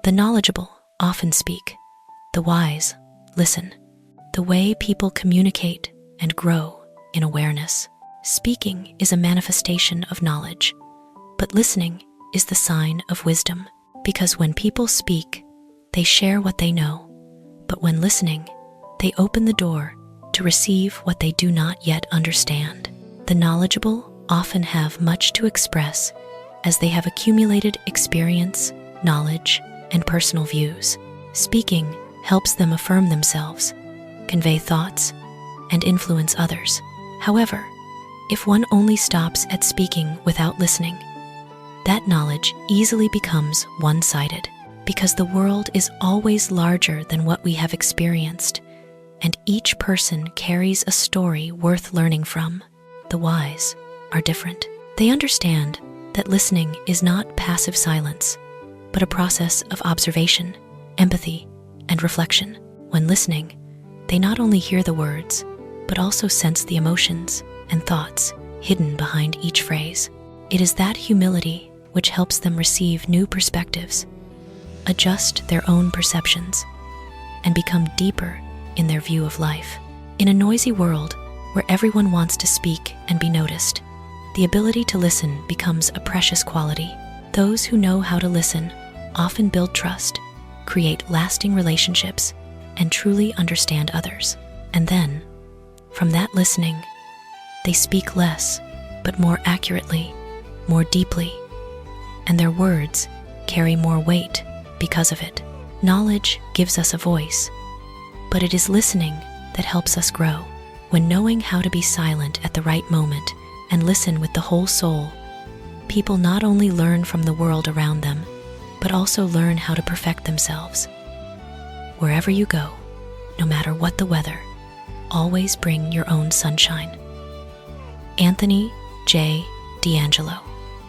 The knowledgeable often speak. The wise listen. The way people communicate and grow in awareness. Speaking is a manifestation of knowledge, but listening is the sign of wisdom, because when people speak, they share what they know, but when listening, they open the door to receive what they do not yet understand. The knowledgeable often have much to express as they have accumulated experience, knowledge, and personal views. Speaking helps them affirm themselves, convey thoughts, and influence others. However, if one only stops at speaking without listening, that knowledge easily becomes one-sided, because the world is always larger than what we have experienced, and each person carries a story worth learning from. The wise are different. They understand that listening is not passive silence, but a process of observation, empathy, and reflection. When listening, they not only hear the words, but also sense the emotions and thoughts hidden behind each phrase. It is that humility which helps them receive new perspectives, adjust their own perceptions, and become deeper in their view of life. In a noisy world where everyone wants to speak and be noticed, the ability to listen becomes a precious quality. Those who know how to listen often build trust, create lasting relationships, and truly understand others. And then, from that listening, they speak less, but more accurately, more deeply, and their words carry more weight because of it. Knowledge gives us a voice, but it is listening that helps us grow. When knowing how to be silent at the right moment and listen with the whole soul, people not only learn from the world around them, but also learn how to perfect themselves. Wherever you go, no matter what the weather, always bring your own sunshine. Anthony J. D'Angelo.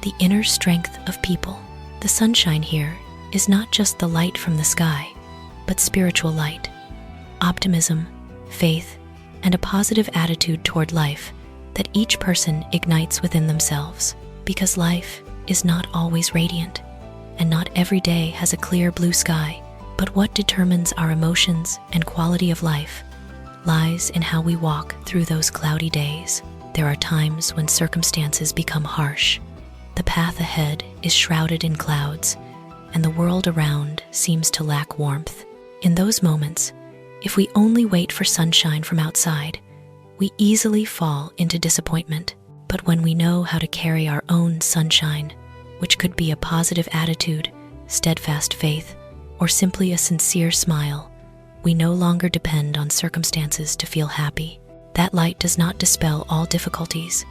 The inner strength of people. The sunshine here is not just the light from the sky, but spiritual light, optimism, faith, and a positive attitude toward life that each person ignites within themselves. Because life is not always radiant, and not every day has a clear blue sky, but what determines our emotions and quality of life lies in how we walk through those cloudy days. There are times when circumstances become harsh. The path ahead is shrouded in clouds, and the world around seems to lack warmth. In those moments, if we only wait for sunshine from outside, we easily fall into disappointment. But when we know how to carry our own sunshine, which could be a positive attitude, steadfast faith, or simply a sincere smile, we no longer depend on circumstances to feel happy. That light does not dispel all difficulties,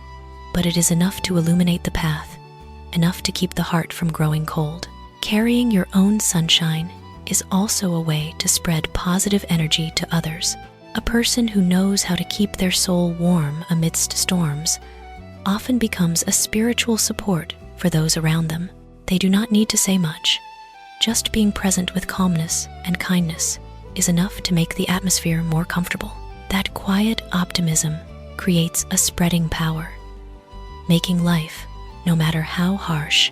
but it is enough to illuminate the path, enough to keep the heart from growing cold. Carrying your own sunshine is also a way to spread positive energy to others. A person who knows how to keep their soul warm amidst storms often becomes a spiritual support for those around them. They do not need to say much. Just being present with calmness and kindness is enough to make the atmosphere more comfortable. That quiet optimism creates a spreading power, making life, no matter how harsh,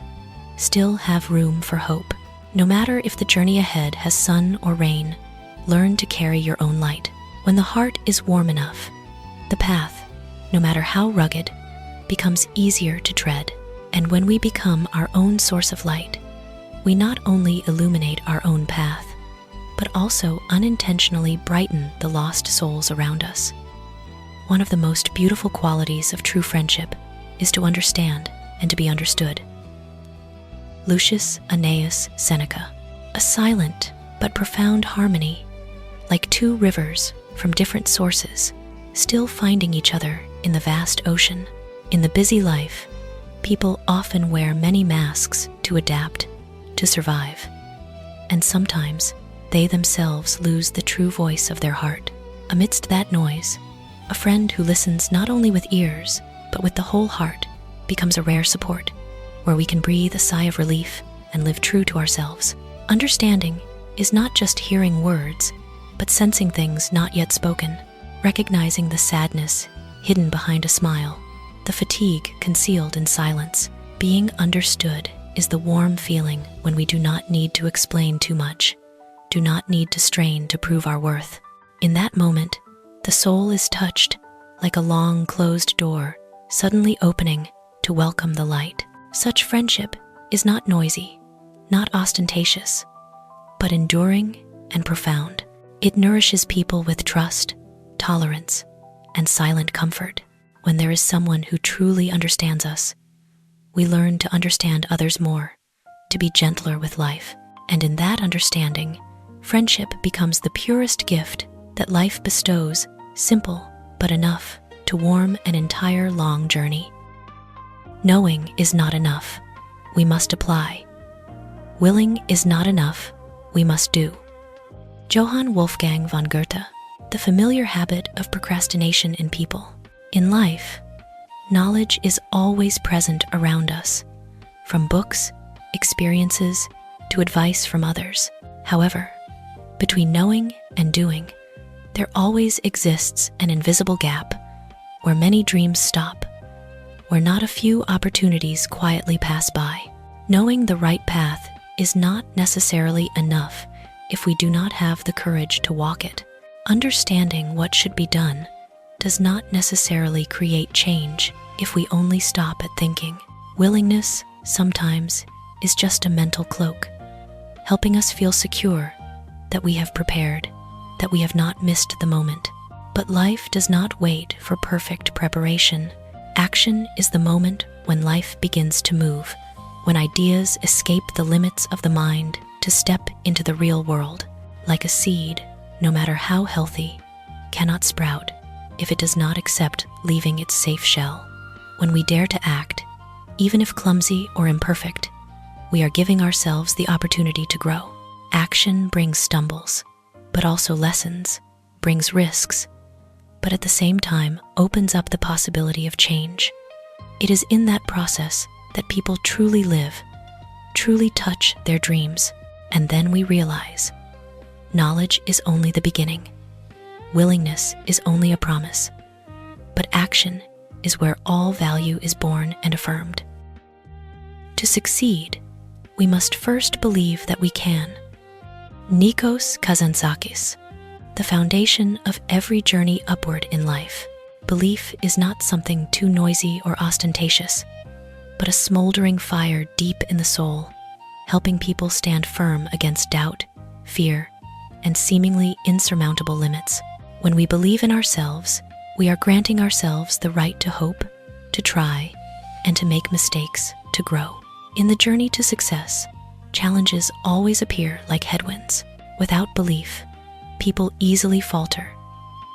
still have room for hope. No matter if the journey ahead has sun or rain, learn to carry your own light. When the heart is warm enough, the path, no matter how rugged, becomes easier to tread. And when we become our own source of light, we not only illuminate our own path, but also unintentionally brighten the lost souls around us. One of the most beautiful qualities of true friendship is to understand and to be understood. Lucius Annaeus Seneca. A silent but profound harmony, like two rivers from different sources, still finding each other in the vast ocean. In the busy life, people often wear many masks to adapt, to survive, and sometimes they themselves lose the true voice of their heart. Amidst that noise, a friend who listens not only with ears, but with the whole heart becomes a rare support, where we can breathe a sigh of relief and live true to ourselves. Understanding is not just hearing words, but sensing things not yet spoken, recognizing the sadness hidden behind a smile, the fatigue concealed in silence. Being understood is the warm feeling when we do not need to explain too much, do not need to strain to prove our worth. In that moment, the soul is touched, like a long closed door suddenly opening to welcome the light. Such friendship is not noisy, not ostentatious, but enduring and profound. It nourishes people with trust, tolerance, and silent comfort. When there is someone who truly understands us, we learn to understand others more, to be gentler with life, and in that understanding, friendship becomes the purest gift that life bestows, simple but enough to warm an entire long journey. Knowing is not enough, we must apply. Willing is not enough, we must do. Johann Wolfgang von Goethe, the familiar habit of procrastination in people. In life, knowledge is always present around us, from books, experiences, to advice from others. However, between knowing and doing, there always exists an invisible gap where many dreams stop, where not a few opportunities quietly pass by. Knowing the right path is not necessarily enough if we do not have the courage to walk it. Understanding what should be done does not necessarily create change if we only stop at thinking. Willingness, sometimes, is just a mental cloak, helping us feel secure that we have prepared, that we have not missed the moment. But life does not wait for perfect preparation. Action is the moment when life begins to move, when ideas escape the limits of the mind to step into the real world. Like a seed, no matter how healthy, cannot sprout if it does not accept leaving its safe shell. When we dare to act, even if clumsy or imperfect, we are giving ourselves the opportunity to grow. Action brings stumbles, but also lessons, brings risks, but at the same time opens up the possibility of change. It is in that process that people truly live, truly touch their dreams, and then we realize knowledge is only the beginning. Willingness is only a promise, but action is where all value is born and affirmed. To succeed, we must first believe that we can. Nikos Kazantzakis, the foundation of every journey upward in life. Belief is not something too noisy or ostentatious, but a smoldering fire deep in the soul, helping people stand firm against doubt, fear, and seemingly insurmountable limits. When we believe in ourselves, we are granting ourselves the right to hope, to try, and to make mistakes, to grow. In the journey to success, challenges always appear like headwinds. Without belief, people easily falter,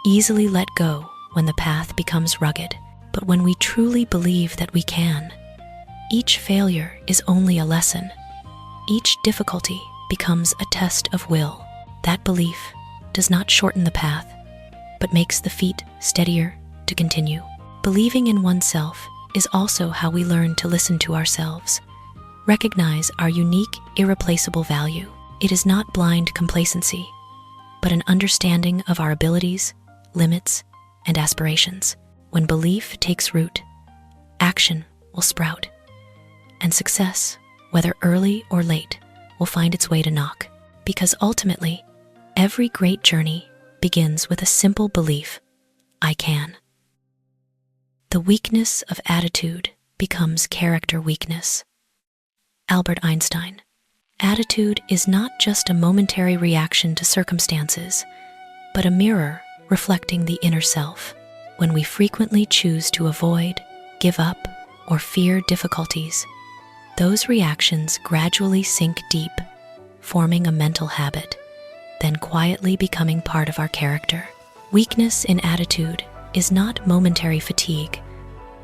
easily let go when the path becomes rugged. But when we truly believe that we can, each failure is only a lesson. Each difficulty becomes a test of will. That belief does not shorten the path, but makes the feet steadier to continue. Believing in oneself is also how we learn to listen to ourselves, recognize our unique, irreplaceable value. It is not blind complacency, but an understanding of our abilities, limits, and aspirations. When belief takes root, action will sprout, and success, whether early or late, will find its way to knock. Because ultimately, every great journey begins with a simple belief: I can. The weakness of attitude becomes character weakness. Albert Einstein. Attitude is not just a momentary reaction to circumstances, but a mirror reflecting the inner self. When we frequently choose to avoid, give up, or fear difficulties, those reactions gradually sink deep, forming a mental habit, then quietly becoming part of our character. Weakness in attitude is not momentary fatigue,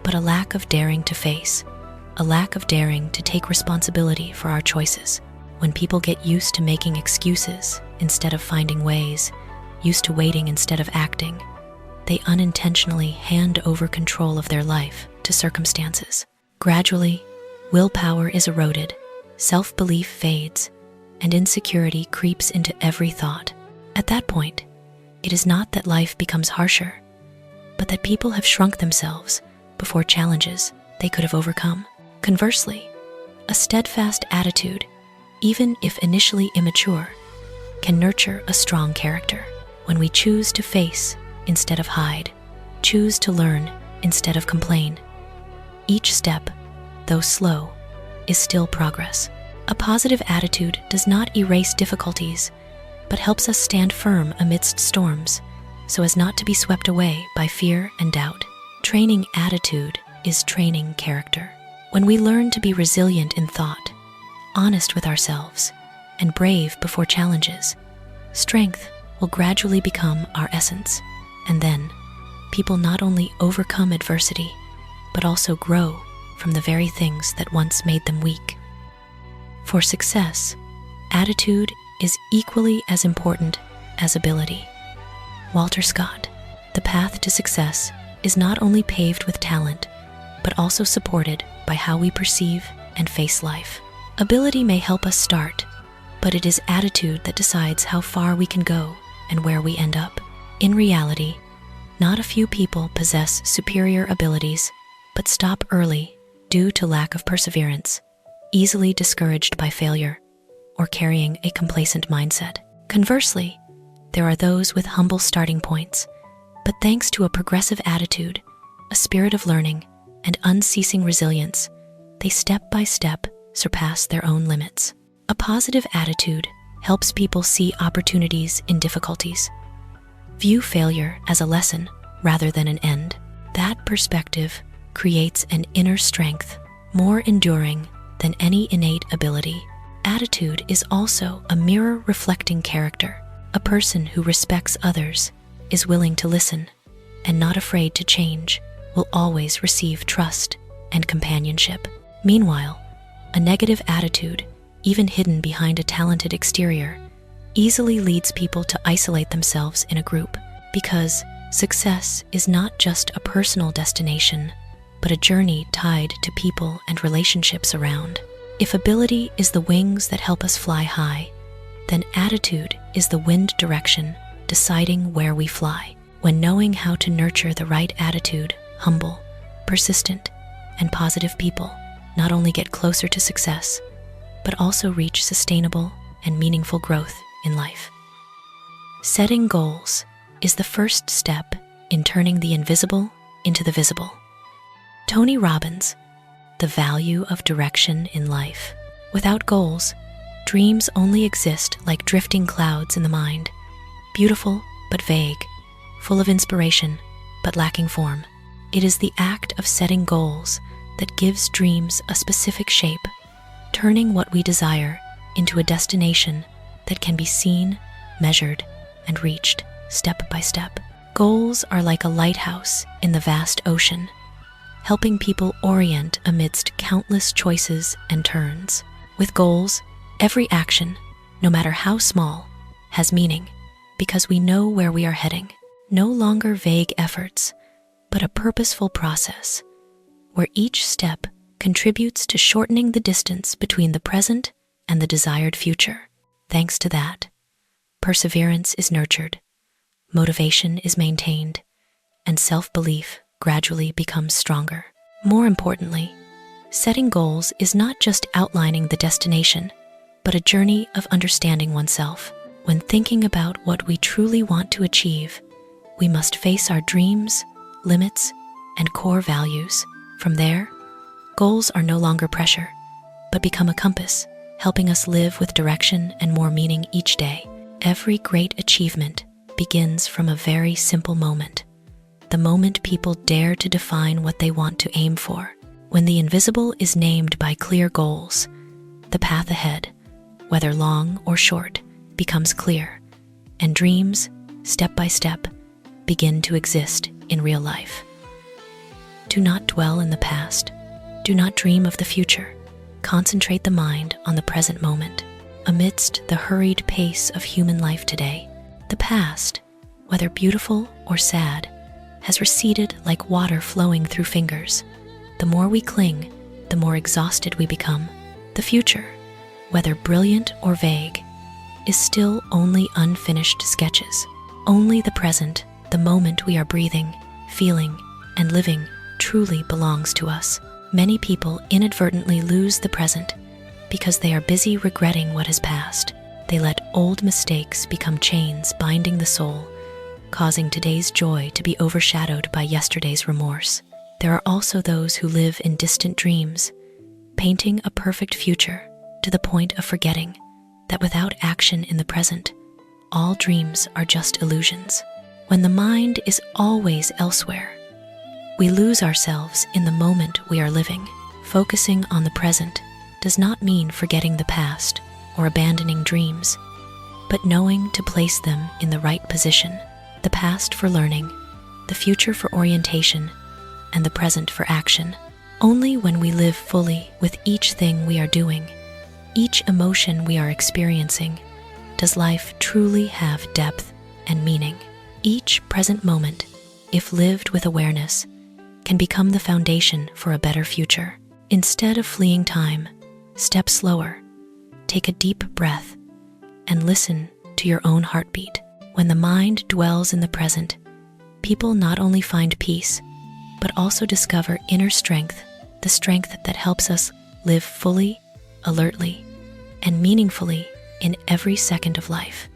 but a lack of daring to face, a lack of daring to take responsibility for our choices. When people get used to making excuses instead of finding ways, used to waiting instead of acting, they unintentionally hand over control of their life to circumstances. Gradually, willpower is eroded, self-belief fades, and insecurity creeps into every thought. At that point, it is not that life becomes harsher, but that people have shrunk themselves before challenges they could have overcome. Conversely, A steadfast attitude, even if initially immature, can nurture a strong character. When we choose to face instead of hide, choose to learn instead of complain, each step, though slow, is still progress. A positive attitude does not erase difficulties, but helps us stand firm amidst storms, so as not to be swept away by fear and doubt. Training attitude is training character. When we learn to be resilient in thought, honest with ourselves, and brave before challenges, strength will gradually become our essence, and then people not only overcome adversity, but also grow from the very things that once made them weak. For success, attitude is equally as important as ability. Walter Scott: the path to success is not only paved with talent, but also supported by how we perceive and face life. Ability may help us start, but it is attitude that decides how far we can go and where we end up. In reality, not a few people possess superior abilities, but stop early due to lack of perseverance, easily discouraged by failure, or carrying a complacent mindset. Conversely, there are those with humble starting points, but thanks to a progressive attitude, a spirit of learning, and unceasing resilience, they step by step surpass their own limits. A positive attitude helps people see opportunities in difficulties, view failure as a lesson rather than an end. That perspective creates an inner strength more enduring than any innate ability. Attitude is also a mirror reflecting character. A person who respects others, is willing to listen, and not afraid to change, will always receive trust and companionship. Meanwhile, a negative attitude, even hidden behind a talented exterior, easily leads people to isolate themselves in a group, because success is not just a personal destination, but a journey tied to people and relationships around. If ability is the wings that help us fly high, then attitude is the wind direction deciding where we fly. When knowing how to nurture the right attitude, humble, persistent, and positive people not only get closer to success, but also reach sustainable and meaningful growth in life. Setting goals is the first step in turning the invisible into the visible. Tony Robbins: the value of direction in life. Without goals, dreams only exist like drifting clouds in the mind, beautiful but vague, full of inspiration but lacking form. It is the act of setting goals that gives dreams a specific shape, turning what we desire into a destination that can be seen, measured, and reached step by step. Goals are like a lighthouse in the vast ocean, helping people orient amidst countless choices and turns. With goals, every action, no matter how small, has meaning because we know where we are heading. No longer vague efforts, but a purposeful process where each step contributes to shortening the distance between the present and the desired future. Thanks to that, perseverance is nurtured, motivation is maintained, and self-belief gradually becomes stronger. More importantly, setting goals is not just outlining the destination, but a journey of understanding oneself. When thinking about what we truly want to achieve, we must face our dreams, limits, and core values. From there, goals are no longer pressure, but become a compass, helping us live with direction and more meaning each day. Every great achievement begins from a very simple moment, the moment people dare to define what they want to aim for. When the invisible is named by clear goals, the path ahead, whether long or short, becomes clear, and dreams, step by step, begin to exist in real life. Do not dwell in the past. Do not dream of the future. Concentrate the mind on the present moment. Amidst the hurried pace of human life today, the past, whether beautiful or sad, has receded like water flowing through fingers. The more we cling, the more exhausted we become. The future, whether brilliant or vague, is still only unfinished sketches. Only the present, the moment we are breathing, feeling, and living, truly belongs to us. Many people inadvertently lose the present because they are busy regretting what has passed. They let old mistakes become chains binding the soul, causing today's joy to be overshadowed by yesterday's remorse. There are also those who live in distant dreams, painting a perfect future to the point of forgetting that without action in the present, all dreams are just illusions. When the mind is always elsewhere, we lose ourselves in the moment we are living. Focusing on the present does not mean forgetting the past or abandoning dreams, but knowing to place them in the right position, the past for learning, the future for orientation, and the present for action. Only when we live fully with each thing we are doing, each emotion we are experiencing, does life truly have depth and meaning. Each present moment, if lived with awareness, can become the foundation for a better future. Instead of fleeing time, step slower, take a deep breath, and listen to your own heartbeat. When the mind dwells in the present, people not only find peace, but also discover inner strength, the strength that helps us live fully, alertly, and meaningfully in every second of life.